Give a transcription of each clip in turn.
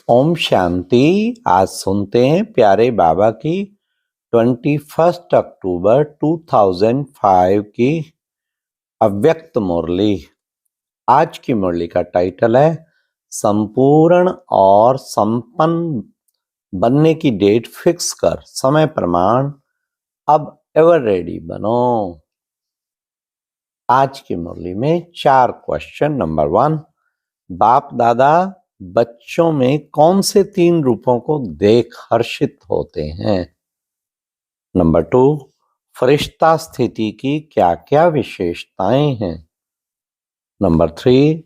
ओम शांति। आज सुनते हैं प्यारे बाबा की 21 अक्टूबर 2005 की अव्यक्त मुरली। आज की मुरली का टाइटल है संपूर्ण और संपन्न बनने की डेट फिक्स कर, समय प्रमाण, अब एवर रेडी बनो। आज की मुरली में 4 क्वेश्चन। नंबर 1, बाप दादा बच्चों में कौन से 3 रूपों को देख हर्षित होते हैं? नंबर 2, फरिश्ता स्थिति की क्या क्या विशेषताएं हैं? नंबर 3,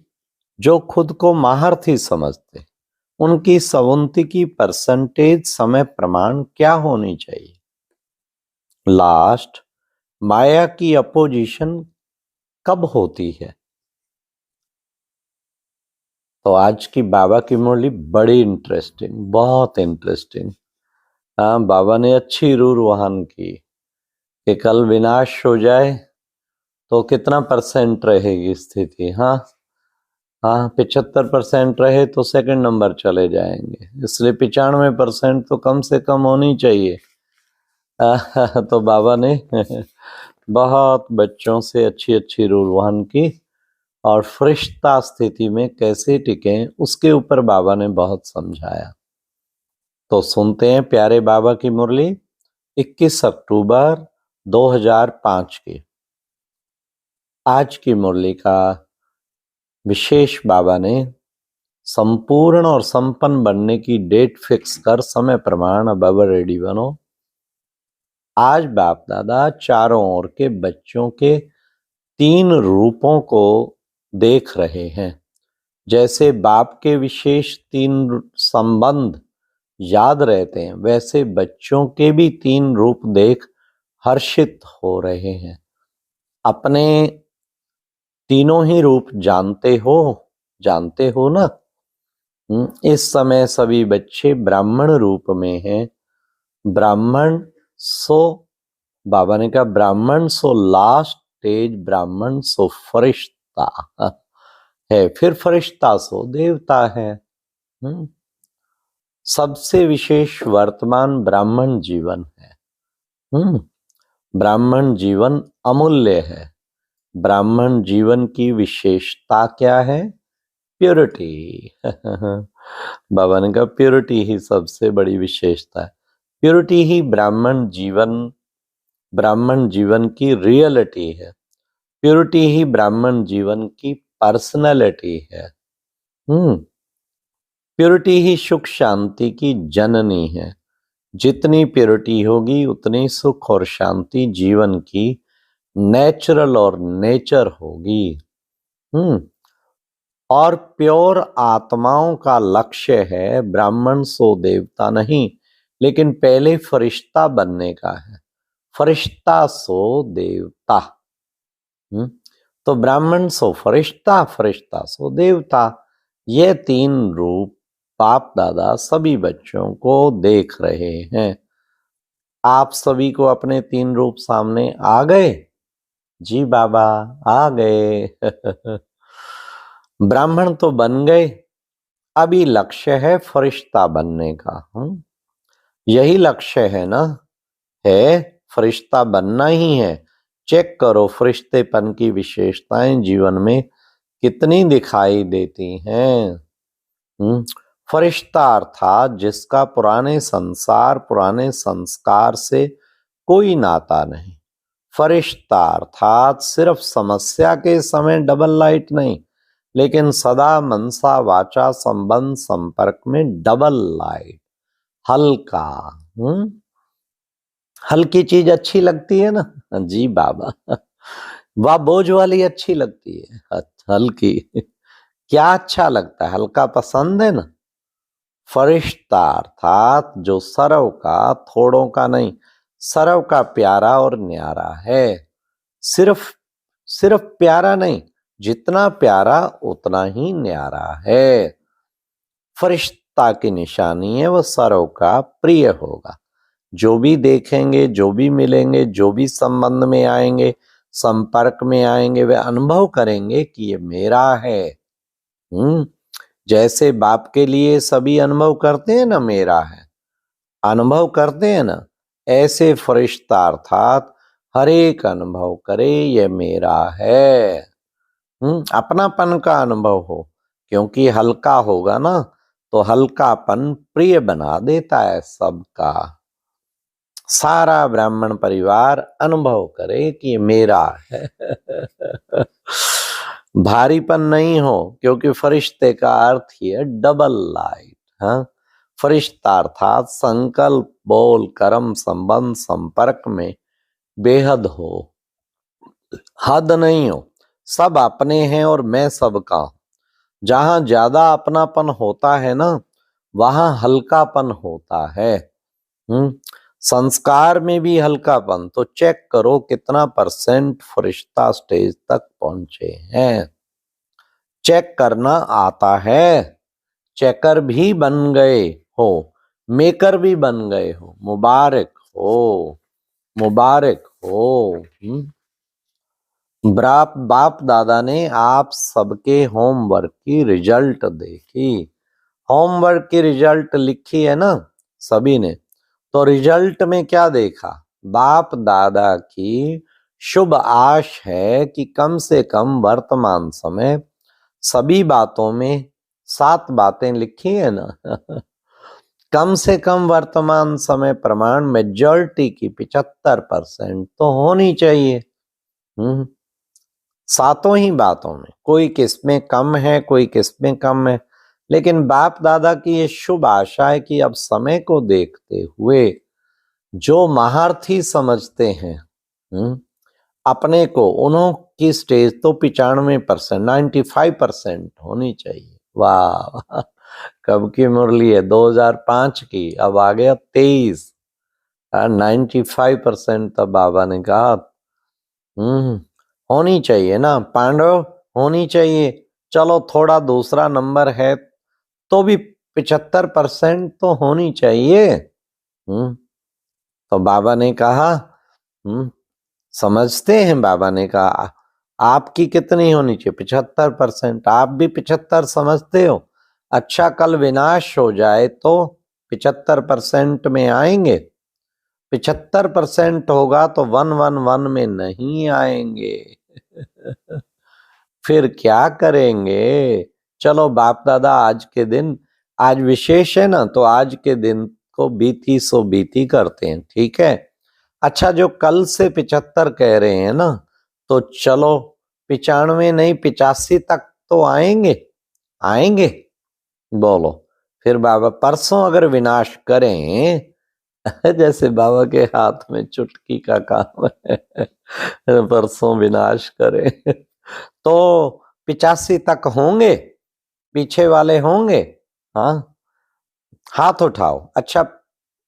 जो खुद को महारथी समझते उनकी सवुंती की परसेंटेज समय प्रमाण क्या होनी चाहिए? लास्ट, माया की अपोजिशन कब होती है? तो आज की बाबा की मुरली बड़ी इंटरेस्टिंग, बहुत इंटरेस्टिंग। हाँ, बाबा ने अच्छी रूर वहन की कि कल विनाश हो जाए तो कितना परसेंट रहेगी स्थिति। हाँ हाँ, 75% रहे तो सेकंड नंबर चले जाएंगे, इसलिए 95% तो कम से कम होनी चाहिए। तो बाबा ने बहुत बच्चों से अच्छी अच्छी रूल वहन की और फरिश्ता स्थिति में कैसे टिके उसके ऊपर बाबा ने बहुत समझाया। तो सुनते हैं प्यारे बाबा की मुरली 21 अक्टूबर 2005 की। आज की मुरली का विशेष बाबा ने संपूर्ण और संपन्न बनने की डेट फिक्स कर, समय प्रमाण, अब रेडी बनो। आज बाप दादा चारों ओर के बच्चों के 3 रूपों को देख रहे हैं। जैसे बाप के विशेष 3 संबंध याद रहते हैं, वैसे बच्चों के भी 3 रूप देख हर्षित हो रहे हैं। अपने तीनों ही रूप जानते हो ना? इस समय सभी बच्चे ब्राह्मण रूप में हैं। ब्राह्मण सो बाबा ने कहा ब्राह्मण सो लास्ट स्टेज, ब्राह्मण सो फरिश्ता है, फिर फरिश्ता सो देवता है। सबसे विशेष वर्तमान ब्राह्मण जीवन है। ब्राह्मण जीवन अमूल्य है। ब्राह्मण जीवन की विशेषता क्या है? प्योरिटी। बाबा ने कहा प्योरिटी ही सबसे बड़ी विशेषता है। प्योरिटी ही ब्राह्मण जीवन की रियलिटी है। प्योरिटी ही ब्राह्मण जीवन की पर्सनैलिटी है। प्योरिटी ही सुख शांति की जननी है। जितनी प्योरिटी होगी उतनी सुख और शांति जीवन की नेचुरल और नेचर होगी। और प्योर आत्माओं का लक्ष्य है ब्राह्मण सो देवता नहीं, लेकिन पहले फरिश्ता बनने का है। फरिश्ता सो देवता। तो ब्राह्मण सो फरिश्ता, फरिश्ता सो देवता, ये 3 रूप बाप दादा सभी बच्चों को देख रहे हैं। आप सभी को अपने 3 रूप सामने आ गए? जी बाबा आ गए। ब्राह्मण तो बन गए, अभी लक्ष्य है फरिश्ता बनने का। यही लक्ष्य है ना? है, फरिश्ता बनना ही है। चेक करो फरिश्तेपन की विशेषताएं जीवन में कितनी दिखाई देती हैं। फरिश्ता अर्थात जिसका पुराने संस्कार से कोई नाता नहीं। फरिश्ता अर्थात सिर्फ समस्या के समय डबल लाइट नहीं, लेकिन सदा मनसा वाचा संबंध संपर्क में डबल लाइट। हल्का, हल्की चीज अच्छी लगती है ना? जी बाबा। वह बोझ वाली अच्छी लगती है, हल्की। क्या अच्छा लगता है? हल्का पसंद है ना? फरिश्ता अर्थात जो सरव का, थोड़ों का नहीं, सरव का प्यारा और न्यारा है। सिर्फ प्यारा नहीं, जितना प्यारा उतना ही न्यारा है। फरिश्ता की निशानी है वह सरव का प्रिय होगा। जो भी देखेंगे, जो भी मिलेंगे, जो भी संबंध में आएंगे, संपर्क में आएंगे, वे अनुभव करेंगे कि ये मेरा है। जैसे बाप के लिए सभी अनुभव करते हैं ना मेरा है, अनुभव करते हैं ना, ऐसे फरिश्ता अर्थात हर एक अनुभव करे ये मेरा है। अपनापन का अनुभव हो, क्योंकि हल्का होगा ना तो हल्कापन प्रिय बना देता है सबका। सारा ब्राह्मण परिवार अनुभव करे कि मेरा है। भारीपन नहीं हो, क्योंकि फरिश्ते का अर्थ ही है डबल लाइट। हाँ, फरिश्ता अर्थात संकल्प, बोल, कर्म, संबंध, संपर्क में बेहद हो, हद नहीं हो। सब अपने हैं और मैं सबका हूं। जहां ज्यादा अपनापन होता है ना, वहां हल्कापन होता है। संस्कार में भी हल्कापन, तो चेक करो कितना परसेंट फरिश्ता स्टेज तक पहुंचे हैं। चेक करना आता है। चेकर भी बन गए हो, मेकर भी बन गए हो, मुबारक हो, मुबारक हो। बाप दादा ने आप सबके होमवर्क की रिजल्ट देखी। होमवर्क की रिजल्ट लिखी है ना सभी ने, तो रिजल्ट में क्या देखा? बाप दादा की शुभ आश है कि कम से कम वर्तमान समय सभी बातों में 7 बातें लिखी है ना। कम से कम वर्तमान समय प्रमाण मेजॉरिटी की 75% तो होनी चाहिए। हम्म 7 ही बातों में, कोई किसमें कम है, कोई किसमें कम है। लेकिन बाप दादा की ये शुभ आशा है कि अब समय को देखते हुए जो महारथी समझते हैं अपने को, उन्हों की स्टेज तो 95%, 95% होनी चाहिए। वाह, कब की मुरली है? 2005 की, अब आ गया 23। 95% तब बाबा ने कहा होनी चाहिए ना पांडव, होनी चाहिए। चलो थोड़ा दूसरा नंबर है तो भी 75% तो होनी चाहिए। तो बाबा ने कहा समझते हैं, बाबा ने कहा आपकी कितनी होनी चाहिए? 75%। आप भी 75 समझते हो? अच्छा, कल विनाश हो जाए तो 75% में आएंगे? 75% होगा तो 111 में नहीं आएंगे। फिर क्या करेंगे? चलो बाप दादा आज के दिन, आज विशेष है ना, तो आज के दिन को बीती सो बीती करते हैं, ठीक है। अच्छा, जो कल से 75 कह रहे हैं ना, तो चलो 95 नहीं 85 तक तो आएंगे, आएंगे। बोलो फिर बाबा परसों अगर विनाश करें, जैसे बाबा के हाथ में चुटकी का काम है, परसों विनाश करें तो 85 तक होंगे, पीछे वाले होंगे। हाँ, हाथ उठाओ। अच्छा,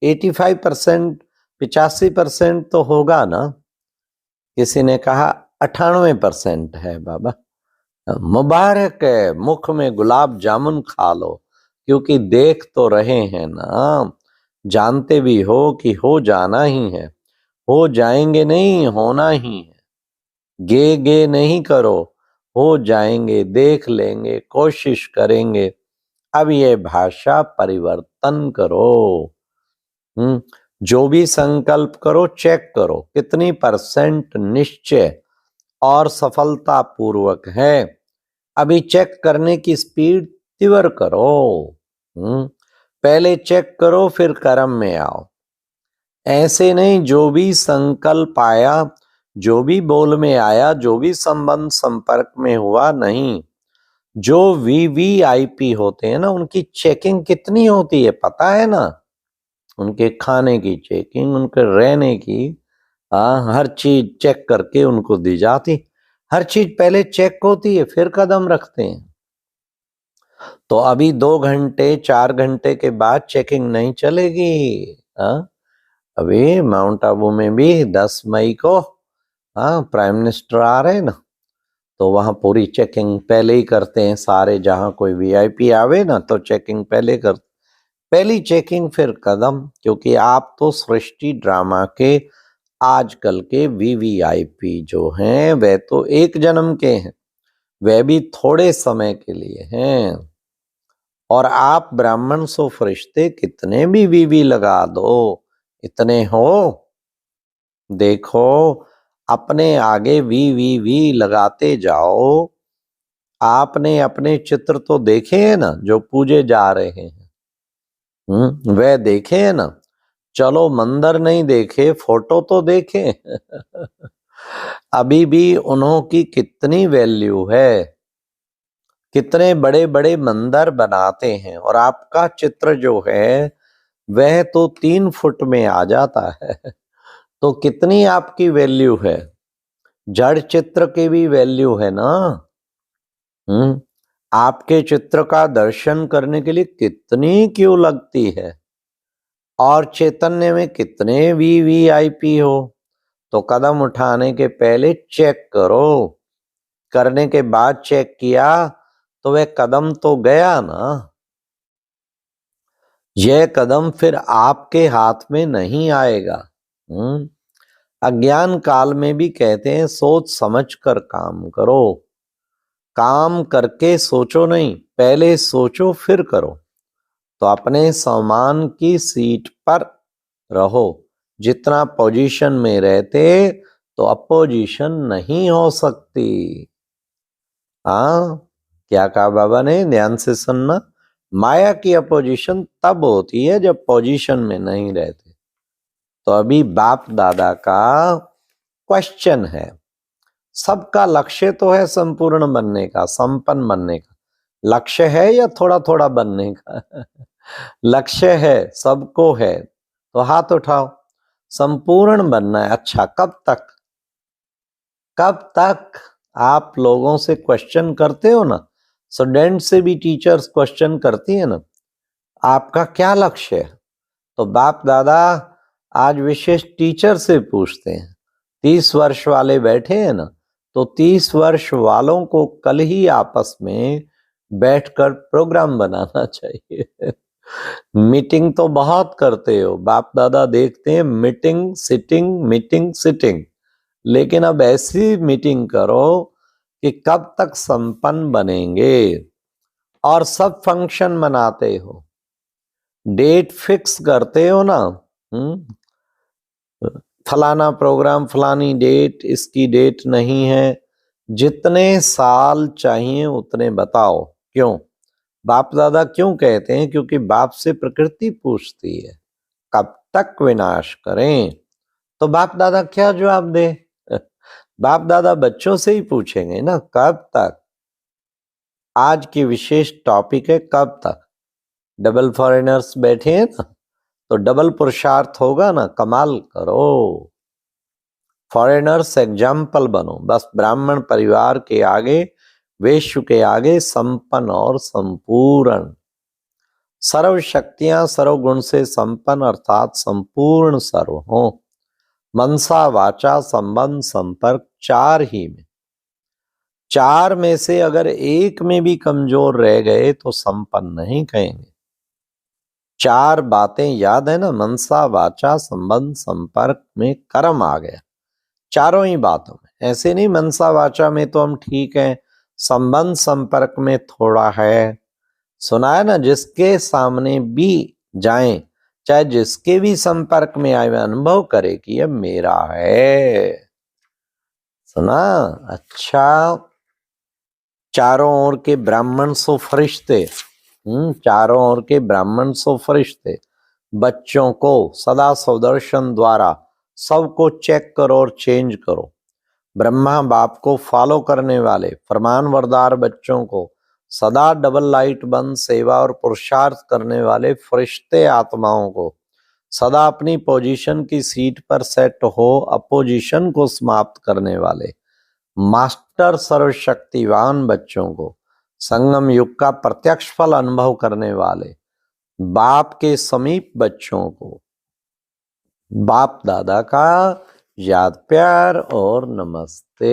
85%, 85% तो होगा ना? किसी ने कहा 98% है। बाबा मुबारक है, मुख में गुलाब जामुन खा लो, क्योंकि देख तो रहे हैं ना, जानते भी हो कि हो जाना ही है, हो जाएंगे नहीं, होना ही है। गे गे नहीं करो, हो जाएंगे, देख लेंगे, कोशिश करेंगे। अब ये भाषा परिवर्तन करो। जो भी संकल्प करो चेक करो कितनी % निश्चय और सफलता पूर्वक है। अभी चेक करने की स्पीड तीव्र करो। पहले चेक करो फिर कर्म में आओ। ऐसे नहीं, जो भी संकल्प आया, जो भी बोल में आया, जो भी संबंध संपर्क में हुआ, नहीं। जो VVIP होते हैं ना, उनकी चेकिंग कितनी होती है पता है ना? उनके खाने की चेकिंग, उनके रहने की, हर चीज चेक करके उनको दी जाती। हर चीज पहले चेक होती है फिर कदम रखते हैं। तो अभी 2 घंटे 4 घंटे के बाद चेकिंग नहीं चलेगी। अभी माउंट आबू में भी 10 मई को प्राइम मिनिस्टर आ रहे हैं ना, तो वहां पूरी चेकिंग पहले ही करते हैं सारे। जहां कोई VIP आवे ना तो चेकिंग पहले कर, पहली चेकिंग फिर कदम, क्योंकि आप तो सृष्टि ड्रामा के आजकल के VVIP जो हैं वे तो 1 जन्म के हैं, वे भी थोड़े समय के लिए हैं। और आप ब्राह्मण सो फरिश्ते कितने भी वीवी लगा दो, इतने हो। देखो अपने आगे वी लगाते जाओ। आपने अपने चित्र तो देखे हैं ना जो पूजे जा रहे हैं, वह देखे हैं ना। चलो मंदिर नहीं देखे, फोटो तो देखे। अभी भी उन्हों की कितनी वैल्यू है, कितने बड़े बड़े मंदिर बनाते हैं, और आपका चित्र जो है वह तो 3 फुट में आ जाता है। तो कितनी आपकी वैल्यू है। जड़ चित्र की भी वैल्यू है ना। आपके चित्र का दर्शन करने के लिए कितनी क्यू लगती है, और चैतन्य में कितने वीवीआईपी हो। तो कदम उठाने के पहले चेक करो, करने के बाद चेक किया तो वह कदम तो गया ना। यह कदम फिर आपके हाथ में नहीं आएगा। अज्ञान काल में भी कहते हैं सोच समझ कर काम करो। काम करके सोचो नहीं, पहले सोचो फिर करो। तो अपने सम्मान की सीट पर रहो। जितना पोजीशन में रहते तो अपोजिशन नहीं हो सकती। हाँ, क्या कहा बाबा ने, ध्यान से सुनना। माया की अपोजिशन तब होती है जब पोजीशन में नहीं रहते। तो अभी बाप दादा का क्वेश्चन है, सबका लक्ष्य तो है संपूर्ण बनने का, संपन्न बनने का। लक्ष्य है या थोड़ा थोड़ा बनने का? लक्ष्य है, सबको है। तो हाथ उठाओ, संपूर्ण बनना है। अच्छा, कब तक? कब तक? आप लोगों से क्वेश्चन करते हो ना, स्टूडेंट से भी टीचर्स क्वेश्चन करती है ना, आपका क्या लक्ष्य है? तो बाप दादा आज विशेष टीचर से पूछते हैं। 30 वर्ष वाले बैठे हैं ना, तो 30 वर्ष वालों को कल ही आपस में बैठकर प्रोग्राम बनाना चाहिए। मीटिंग तो बहुत करते हो, बाप दादा देखते हैं मीटिंग सिटिंग, लेकिन अब ऐसी मीटिंग करो कि कब तक संपन्न बनेंगे। और सब फंक्शन मनाते हो, डेट फिक्स करते हो ना। फलाना प्रोग्राम, फलानी डेट, इसकी डेट नहीं है। जितने साल चाहिए उतने बताओ। क्यों? बाप दादा क्यों कहते हैं? क्योंकि बाप से प्रकृति पूछती है कब तक विनाश करें। तो बाप दादा क्या जवाब दे? बाप दादा बच्चों से ही पूछेंगे ना, कब तक। आज की विशेष टॉपिक है कब तक। डबल फॉरेनर्स बैठे हैं ना, तो डबल पुरुषार्थ होगा ना, कमाल करो। फॉरेनर्स एग्जाम्पल बनो। बस ब्राह्मण परिवार के आगे, वैश्य के आगे संपन्न और संपूर्ण, सर्व शक्तियां सर्वगुण से संपन्न अर्थात संपूर्ण सर्व हो। मनसा वाचा संबंध संपर्क, चार में से अगर एक में भी कमजोर रह गए तो संपन्न नहीं कहेंगे। 4 बातें याद है ना, मनसा वाचा संबंध संपर्क में कर्म आ गया। चारों ही बातों में, ऐसे नहीं मनसा वाचा में तो हम ठीक हैं, संबंध संपर्क में थोड़ा है। सुना है ना, जिसके सामने भी जाएं, चाहे जिसके भी संपर्क में आए, अनुभव करे कि यह मेरा है। सुना? अच्छा, चारों ओर के ब्राह्मण सो फरिश्ते, चारों ओर के ब्राह्मण सो फरिश्ते, बच्चों को सदा सुदर्शन द्वारा सबको चेक करो और चेंज करो। ब्रह्मा बाप को फॉलो करने वाले फरमान वरदार बच्चों को सदा डबल लाइट बंद सेवा और पुरुषार्थ करने वाले फरिश्ते आत्माओं को सदा अपनी पोजीशन की सीट पर सेट हो अपोजिशन को समाप्त करने वाले मास्टर सर्वशक्तिवान बच्चों को संगम युग का प्रत्यक्ष फल अनुभव करने वाले बाप के समीप बच्चों को बाप दादा का याद प्यार और नमस्ते।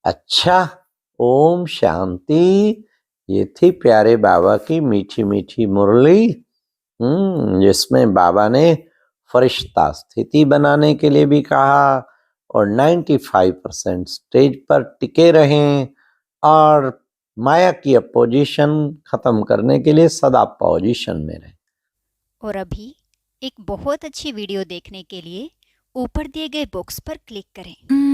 अच्छा, ओम शांति। ये थी प्यारे बाबा की मीठी मीठी मुरली, जिसमें बाबा ने फरिश्ता स्थिति बनाने के लिए भी कहा और 95% स्टेज पर टिके रहें और माया की अपोजिशन खत्म करने के लिए सदा पोजीशन में रहे। और अभी एक बहुत अच्छी वीडियो देखने के लिए ऊपर दिए गए बॉक्स पर क्लिक करें।